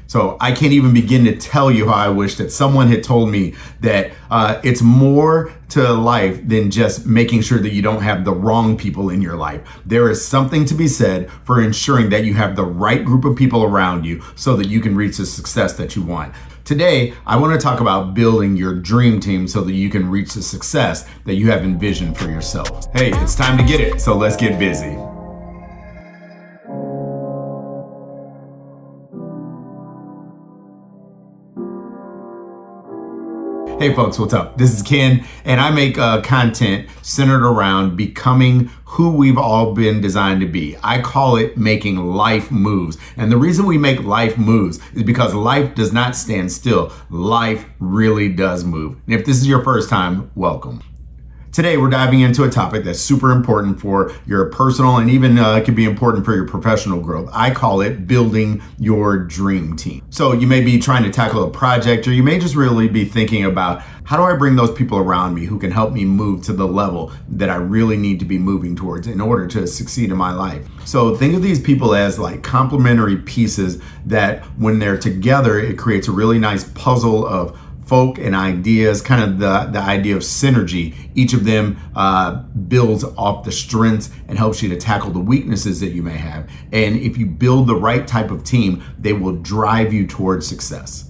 So I can't even begin to tell you how I wish that someone had told me that it's more to life than just making sure that you don't have the wrong people in your life. There is something to be said for ensuring that you have the right group of people around you so that you can reach the success that you want. Today, I want to talk about building your dream team so that you can reach the success that you have envisioned for yourself. Hey, it's time to get it, so let's get busy. Hey folks, what's up? This is Ken, and I make content centered around becoming who we've all been designed to be. I call it making life moves. And the reason we make life moves is because life does not stand still. Life really does move. And if this is your first time, welcome. Today, we're diving into a topic that's super important for your personal and even can be important for your professional growth. I call it building your dream team. So you may be trying to tackle a project, or you may just really be thinking about, how do I bring those people around me who can help me move to the level that I really need to be moving towards in order to succeed in my life? So think of these people as like complementary pieces that when they're together, it creates a really nice puzzle of folk and ideas, kind of the idea of synergy. Each of them builds off the strengths and helps you to tackle the weaknesses that you may have. And if you build the right type of team, they will drive you towards success.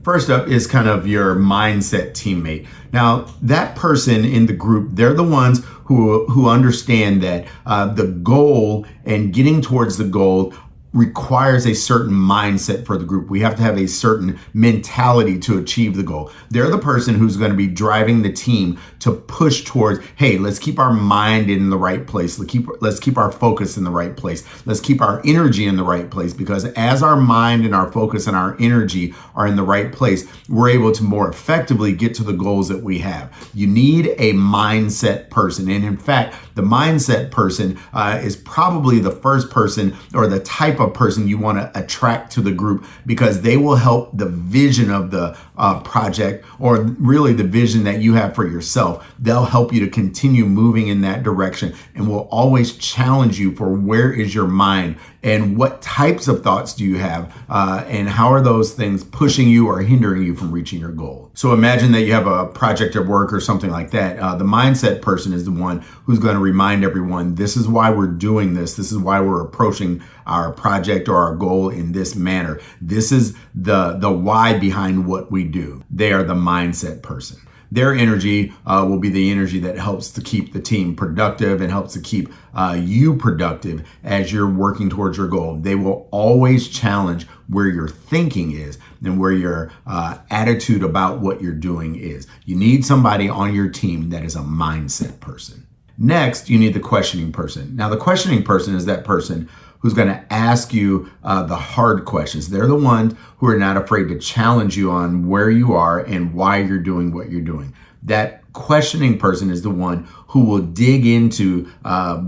First up is kind of your mindset teammate. Now, that person in the group, they're the ones who understand that the goal and getting towards the goal requires a certain mindset for the group. We have to have a certain mentality to achieve the goal. They're the person who's going to be driving the team to push towards, hey, let's keep our mind in the right place. Let's keep our focus in the right place. Let's keep our energy in the right place, because as our mind and our focus and our energy are in the right place, we're able to more effectively get to the goals that we have. You need a mindset person. And in fact, the mindset person is probably the first person or the type of person you want to attract to the group, because they will help the vision of the project, or really the vision that you have for yourself. They'll help you to continue moving in that direction, and will always challenge you for where is your mind and what types of thoughts do you have, and how are those things pushing you or hindering you from reaching your goal. So imagine that you have a project at work or something like that. The mindset person is the one who's going to remind everyone, this is why we're doing this. This is why we're approaching our project or our goal in this manner. This is the why behind what we do. They are the mindset person. Their energy will be the energy that helps to keep the team productive and helps to keep you productive as you're working towards your goal. They will always challenge where your thinking is and where your attitude about what you're doing is. You need somebody on your team that is a mindset person. Next, you need the questioning person. Now, the questioning person is that person who's going to ask you the hard questions. They're the ones who are not afraid to challenge you on where you are and why you're doing what you're doing. That questioning person is the one who will dig into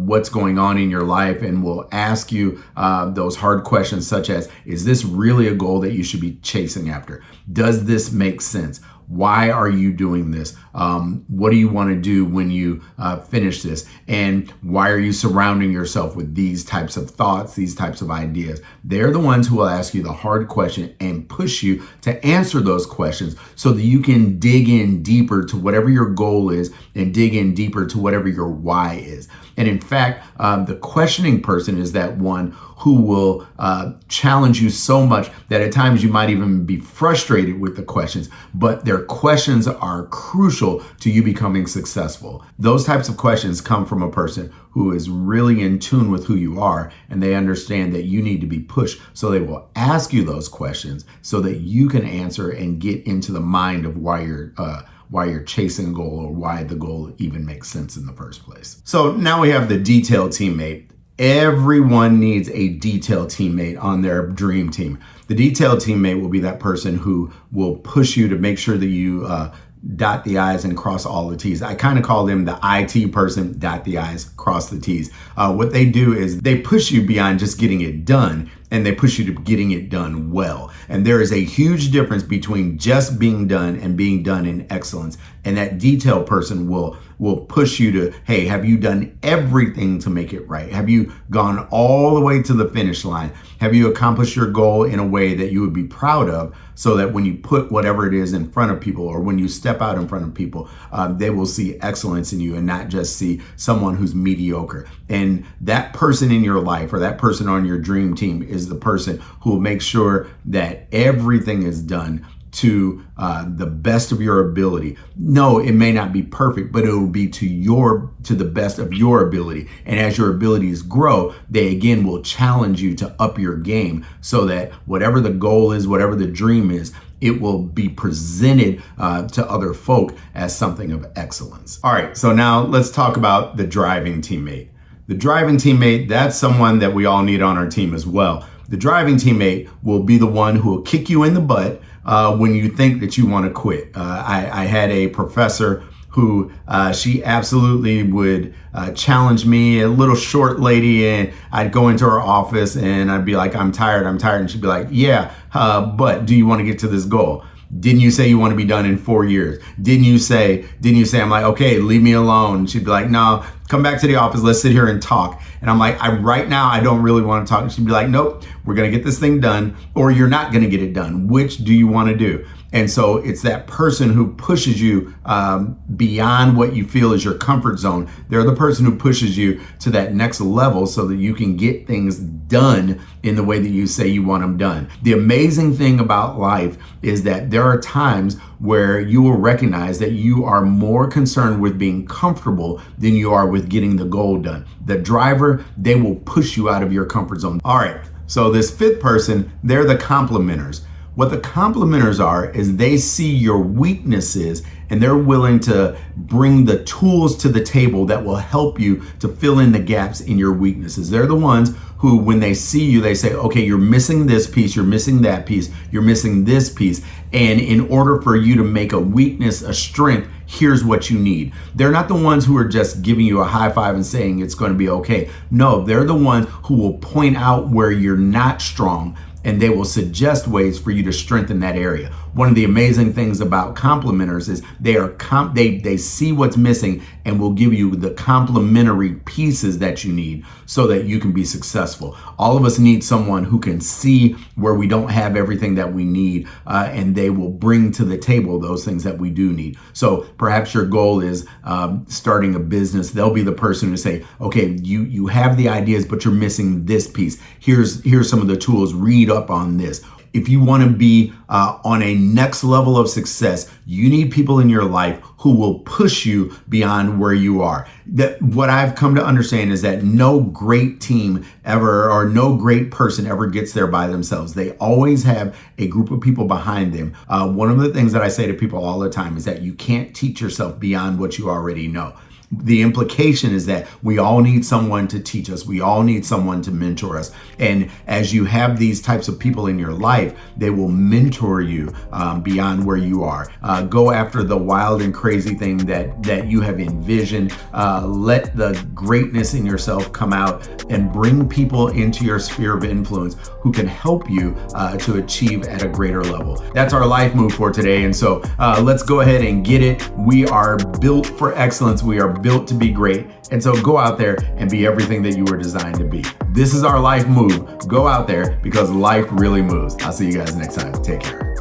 what's going on in your life and will ask you those hard questions, such as, is this really a goal that you should be chasing after? Does this make sense? Why are you doing this? What do you want to do when you finish this? And why are you surrounding yourself with these types of thoughts, these types of ideas? They're the ones who will ask you the hard question and push you to answer those questions so that you can dig in deeper to whatever your goal is and dig in deeper to whatever your why is. And in fact, the questioning person is that one who will challenge you so much that at times you might even be frustrated with the questions, but their questions are crucial to you becoming successful. Those types of questions come from a person who is really in tune with who you are, and they understand that you need to be pushed. So they will ask you those questions so that you can answer and get into the mind of why you're chasing a goal, or why the goal even makes sense in the first place. So now we have the detailed teammate. Everyone needs a detailed teammate on their dream team. The detailed teammate will be that person who will push you to make sure that you dot the I's and cross all the T's. I kind of call them the IT person, dot the I's, cross the T's. What they do is they push you beyond just getting it done. and they push you to getting it done well. And there is a huge difference between just being done and being done in excellence. And that detail person will push you to, hey, have you done everything to make it right? Have you gone all the way to the finish line? Have you accomplished your goal in a way that you would be proud of, so that when you put whatever it is in front of people, or when you step out in front of people, they will see excellence in you and not just see someone who's mediocre. And that person in your life, or that person on your dream team, is the person who will make sure that everything is done to the best of your ability. No, it may not be perfect, but it will be to the best of your ability. And as your abilities grow, they again will challenge you to up your game, so that whatever the goal is, whatever the dream is, it will be presented to other folk as something of excellence. All right, so now let's talk about the driving teammate. The driving teammate, that's someone that we all need on our team as well. The driving teammate will be the one who will kick you in the butt when you think that you want to quit. I had a professor who she absolutely would challenge me, a little short lady, and I'd go into her office and I'd be like, I'm tired. And she'd be like, yeah, but do you want to get to this goal? Didn't you say you want to be done in 4 years? Didn't you say, I'm like, okay, leave me alone. And she'd be like, no, come back to the office. Let's sit here and talk. And I'm like, right now, I don't really want to talk. And she'd be like, nope, we're going to get this thing done, or you're not going to get it done. Which do you want to do? And so it's that person who pushes you beyond what you feel is your comfort zone. They're the person who pushes you to that next level so that you can get things done in the way that you say you want them done. The amazing thing about life is that there are times where you will recognize that you are more concerned with being comfortable than you are with getting the goal done. The driver, they will push you out of your comfort zone. All right, so this fifth person, they're the complimenters. What the complimenters are is they see your weaknesses and they're willing to bring the tools to the table that will help you to fill in the gaps in your weaknesses. They're the ones who, when they see you, they say, okay, you're missing this piece, you're missing that piece, you're missing this piece. And in order for you to make a weakness a strength, here's what you need. They're not the ones who are just giving you a high five and saying it's going to be okay. No, they're the ones who will point out where you're not strong, and they will suggest ways for you to strengthen that area. One of the amazing things about complimenters is they see what's missing and will give you the complementary pieces that you need so that you can be successful. All of us need someone who can see where we don't have everything that we need, and they will bring to the table those things that we do need. So perhaps your goal is starting a business. They'll be the person who say, okay, you have the ideas, but you're missing this piece. Here's some of the tools. Read up on this. If you want to be on a next level of success, you need people in your life who will push you beyond where you are. What I've come to understand is that no great team ever, or no great person ever gets there by themselves. They always have a group of people behind them. One of the things that I say to people all the time is that you can't teach yourself beyond what you already know. The implication is that we all need someone to teach us. We all need someone to mentor us. And as you have these types of people in your life, they will mentor you beyond where you are. Go after the wild and crazy thing that you have envisioned. Let the greatness in yourself come out and bring people into your sphere of influence who can help you to achieve at a greater level. That's our life move for today. And so let's go ahead and get it. We are built for excellence. We are built to be great. And so go out there and be everything that you were designed to be. This is our life move. Go out there because life really moves. I'll see you guys next time. Take care.